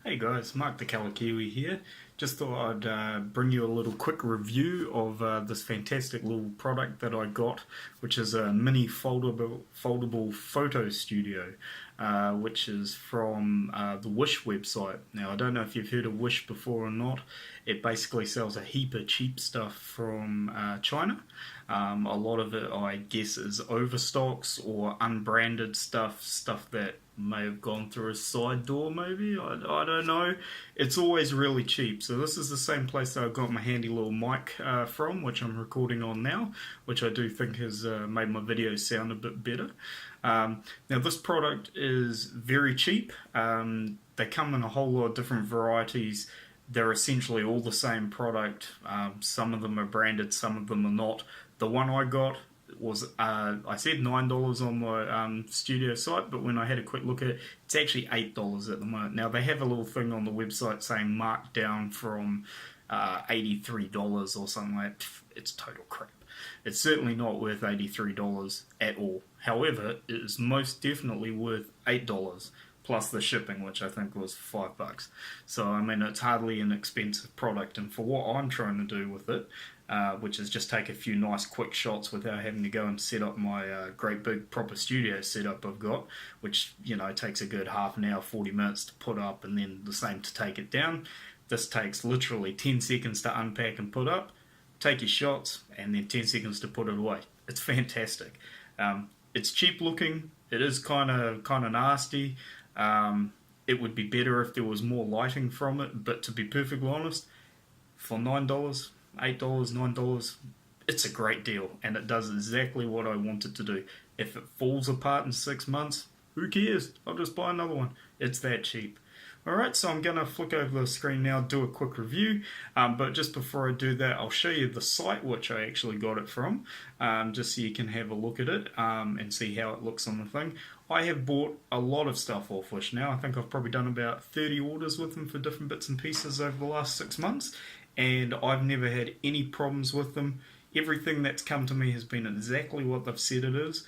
Hey guys, Mark the Kalakiwi here. Just thought I'd bring you a little quick review of this fantastic little product that I got, which is a mini foldable photo studio, which is from the Wish website. Now, I don't know if you've heard of Wish before or not. It basically sells a heap of cheap stuff from China. A lot of it, I guess, is overstocks or unbranded stuff that may have gone through a side door, maybe. I don't know. It's always really cheap. So this is the same place that I got my handy little mic from, which I'm recording on now, which I do think has made my videos sound a bit better. Now this product is very cheap. They come in a whole lot of different varieties. They're essentially all the same product. Some of them are branded, some of them are not. The one I got was, I said $9 on my studio site, but when I had a quick look at it, it's actually $8 at the moment. Now, they have a little thing on the website saying marked down from $83 or something like that. It's total crap. It's certainly not worth $83 at all. However, it is most definitely worth $8 plus the shipping, which I think was $5. So, I mean, it's hardly an expensive product, and for what I'm trying to do with it, which is just take a few nice quick shots without having to go and set up my great big proper studio setup I've got, which, you know, takes a good half an hour, 40 minutes to put up, and then the same to take it down. This takes literally 10 seconds to unpack and put up, take your shots, and then 10 seconds to put it away. It's fantastic. It's cheap looking. It is kind of nasty. It would be better if there was more lighting from it, but to be perfectly honest, for $9, $8, $9, it's a great deal, and it does exactly what I want it to do. If it falls apart in 6 months, who cares? I'll just buy another one. It's that cheap. Alright, so I'm going to flick over the screen now, do a quick review, but just before I do that, I'll show you the site which I actually got it from, just so you can have a look at it and see how it looks on the thing. I have bought a lot of stuff off Wish now. I think I've probably done about 30 orders with them for different bits and pieces over the last 6 months, and I've never had any problems with them. Everything that's come to me has been exactly what they've said it is.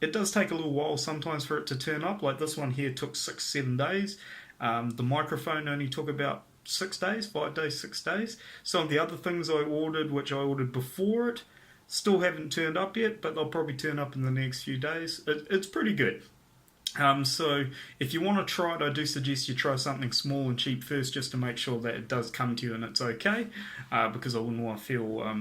It does take a little while sometimes for it to turn up, like this one here took 6-7 days. The microphone only took about 6 days, 5 days, 6 days. Some of the other things I ordered, which I ordered before it, still haven't turned up yet, but they'll probably turn up in the next few days. It's pretty good. So if you want to try it, I do suggest you try something small and cheap first, just to make sure that it does come to you and it's okay, because I wouldn't want to feel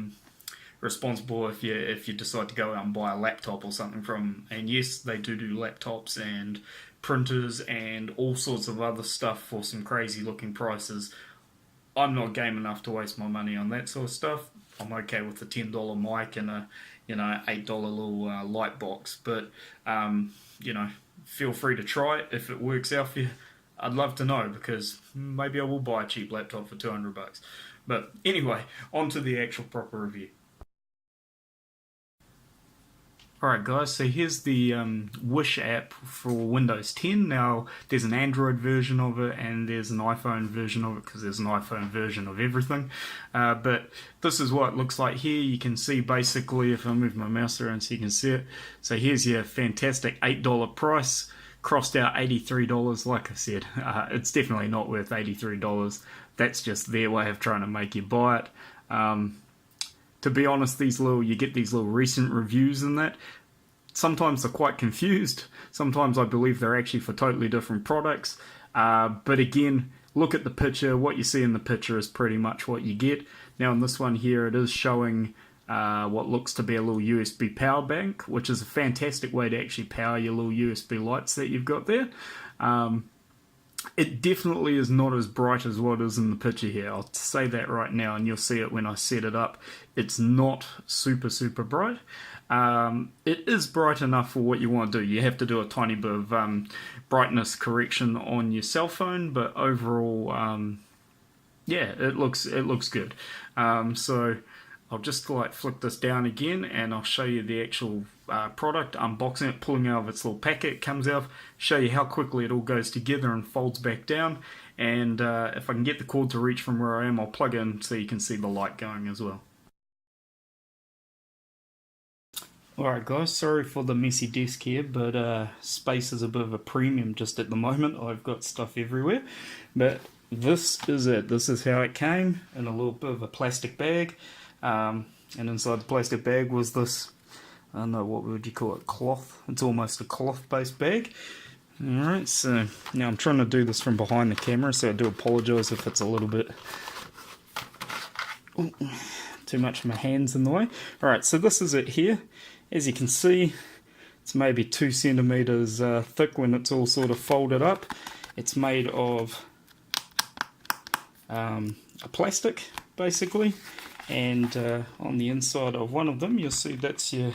responsible if you decide to go out and buy a laptop or something from, and yes, they do laptops and printers and all sorts of other stuff for some crazy looking prices. I'm not game enough to waste my money on that sort of stuff. I'm okay with the $10 mic and a $8 little lightbox, but feel free to try it. If it works out for you, I'd love to know, because maybe I will buy a cheap laptop for $200. But anyway, on to the actual proper review. Alright guys, so here's the Wish app for Windows 10. Now, there's an Android version of it and there's an iPhone version of it, because there's an iPhone version of everything. But this is what it looks like here. You can see basically, if I move my mouse around so you can see it. So here's your fantastic $8 price, crossed out $83. Like I said, it's definitely not worth $83. That's just their way of trying to make you buy it. To be honest, you get these little recent reviews and that. Sometimes they're quite confused. Sometimes I believe they're actually for totally different products. But again, look at the picture. What you see in the picture is pretty much what you get. Now in this one here, it is showing what looks to be a little USB power bank, which is a fantastic way to actually power your little USB lights that you've got there. It definitely is not as bright as what is in the picture here. I'll say that right now, and you'll see it when I set it up. It's not super bright. It is bright enough for what you want to do. You have to do a tiny bit of brightness correction on your cell phone, but overall, yeah, it looks good. So I'll just flick this down again, and I'll show you the actual product, unboxing it, pulling out of its little packet it comes out, show you how quickly it all goes together and folds back down, and if I can get the cord to reach from where I am, I'll plug in so you can see the light going as well. Alright guys, sorry for the messy desk here, but space is a bit of a premium just at the moment. I've got stuff everywhere. But this is it. This is how it came, in a little bit of a plastic bag. And inside the plastic bag was this, I don't know, what would you call it, cloth. It's almost a cloth based bag. Alright, so now I'm trying to do this from behind the camera, so I do apologise if it's a little bit too much of my hands in the way. Alright, so this is it here. As you can see, it's maybe 2 centimeters thick when it's all sort of folded up. It's made of a plastic, basically, and on the inside of one of them, you'll see that's your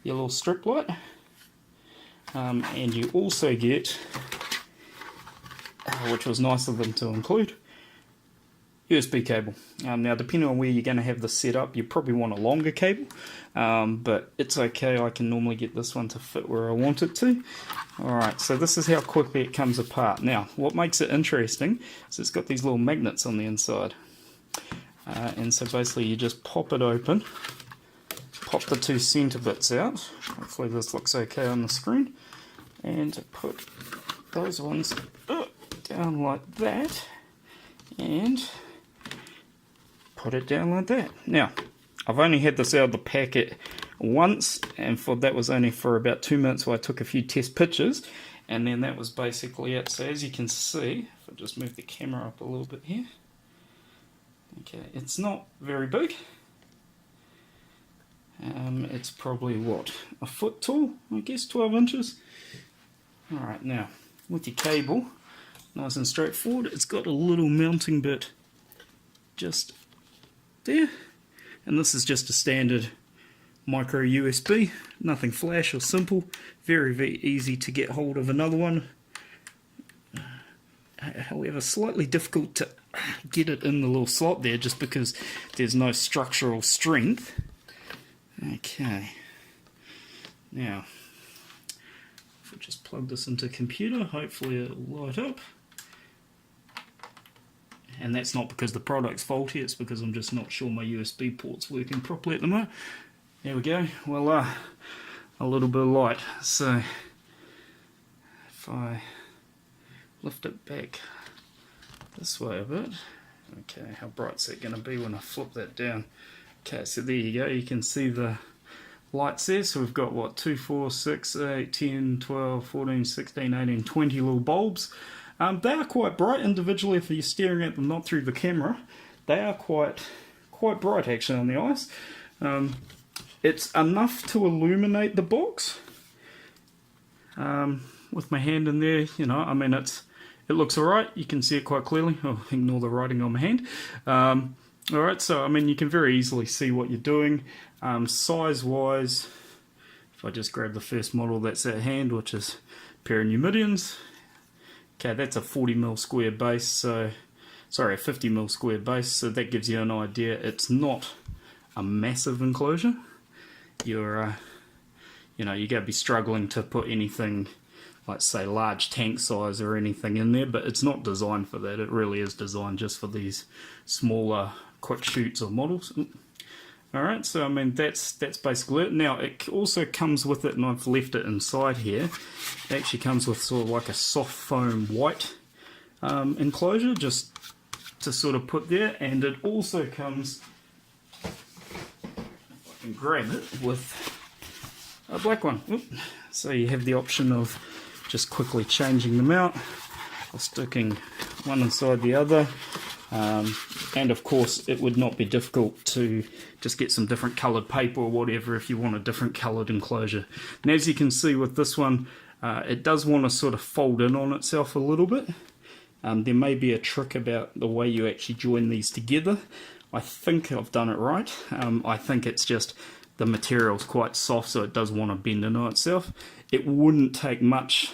little strip light. And you also get, which was nice of them to include, USB cable. Now depending on where you're going to have this set up, you probably want a longer cable, but it's okay, I can normally get this one to fit where I want it to. Alright, so this is how quickly it comes apart. Now what makes it interesting is it's got these little magnets on the inside, and so basically you just pop it open, pop the 2 center bits out, hopefully this looks okay on the screen, and put those ones down like that, and put it down like that. Now, I've only had this out of the packet once, and that was only for about 2 minutes while I took a few test pictures, and then that was basically it. So as you can see, if I just move the camera up a little bit here, okay, it's not very big. It's probably, what, a foot tall, I guess, 12 inches. Alright, now, with your cable, nice and straightforward, it's got a little mounting bit just there, and this is just a standard micro USB, nothing flash or simple, very easy to get hold of another one. However, slightly difficult to get it in the little slot there just because there's no structural strength. Okay, now if we just plug this into a computer, hopefully it'll light up. And that's not because the product's faulty, it's because I'm just not sure my USB port's working properly at the moment. There we go. Well, a little bit of light. So if I lift it back this way a bit, okay, how bright's that going to be when I flip that down? Okay, so there you go, you can see the lights there. So we've got what, 2, 4, 6, 8, 10, 12, 14, 16, 18, 20 little bulbs. They are quite bright individually if you're staring at them not through the camera. They are quite bright actually on the eyes. It's enough to illuminate the box. With my hand in there, you know, I mean it looks alright, you can see it quite clearly. Oh, ignore the writing on my hand. Alright, so I mean you can very easily see what you're doing. Size wise, if I just grab the first model that's at hand, which is a pair of Numidians. Okay, that's a 40mm square base, so sorry, a 50mm square base, so that gives you an idea. It's not a massive enclosure. You're going to be struggling to put anything like, say, large tank size or anything in there, but it's not designed for that. It really is designed just for these smaller quick shoots or models. Alright, so I mean that's basically it. Now it also comes with it, and I've left it inside here, it actually comes with sort of like a soft foam white enclosure just to sort of put there, and it also comes, if I can grab it, with a black one. Oop. So you have the option of just quickly changing them out or sticking one inside the other. And of course it would not be difficult to just get some different coloured paper or whatever if you want a different coloured enclosure. And as you can see with this one, it does want to sort of fold in on itself a little bit. There may be a trick about the way you actually join these together. I think I've done it right. I think it's just the material's quite soft, so it does want to bend in on itself. It wouldn't take much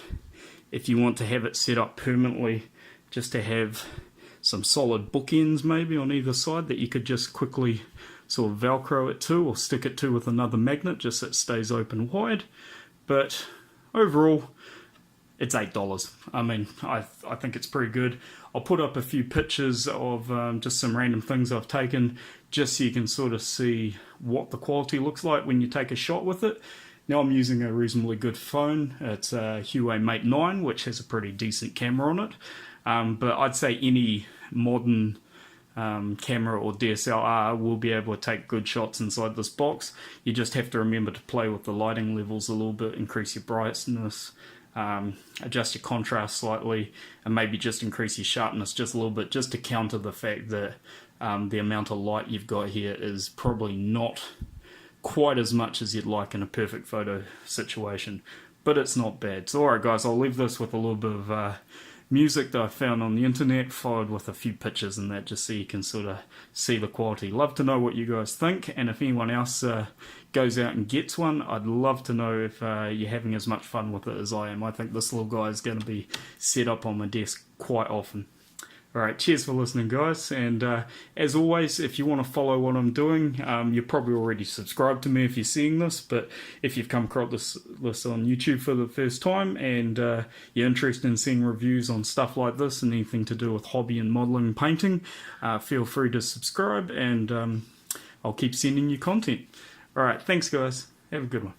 if you want to have it set up permanently, just to have some solid bookends maybe on either side that you could just quickly sort of velcro it to or stick it to with another magnet just so it stays open wide. But overall it's $8. I mean, I think it's pretty good. I'll put up a few pictures of just some random things I've taken, just so you can sort of see what the quality looks like when you take a shot with it. Now I'm using a reasonably good phone. It's a Huawei Mate 9, which has a pretty decent camera on it. But I'd say any modern camera or DSLR will be able to take good shots inside this box. You just have to remember to play with the lighting levels a little bit, increase your brightness, adjust your contrast slightly, and maybe just increase your sharpness just a little bit, just to counter the fact that the amount of light you've got here is probably not quite as much as you'd like in a perfect photo situation, but it's not bad. So alright guys, I'll leave this with a little bit of music that I found on the internet, followed with a few pictures and that, just so you can sort of see the quality. Love to know what you guys think, and if anyone else goes out and gets one, I'd love to know if you're having as much fun with it as I am. I think this little guy is going to be set up on my desk quite often. Alright, cheers for listening guys, and as always, if you want to follow what I'm doing, you're probably already subscribed to me if you're seeing this, but if you've come across this on YouTube for the first time and you're interested in seeing reviews on stuff like this and anything to do with hobby and modelling and painting, feel free to subscribe, and I'll keep sending you content. Alright, thanks guys, have a good one.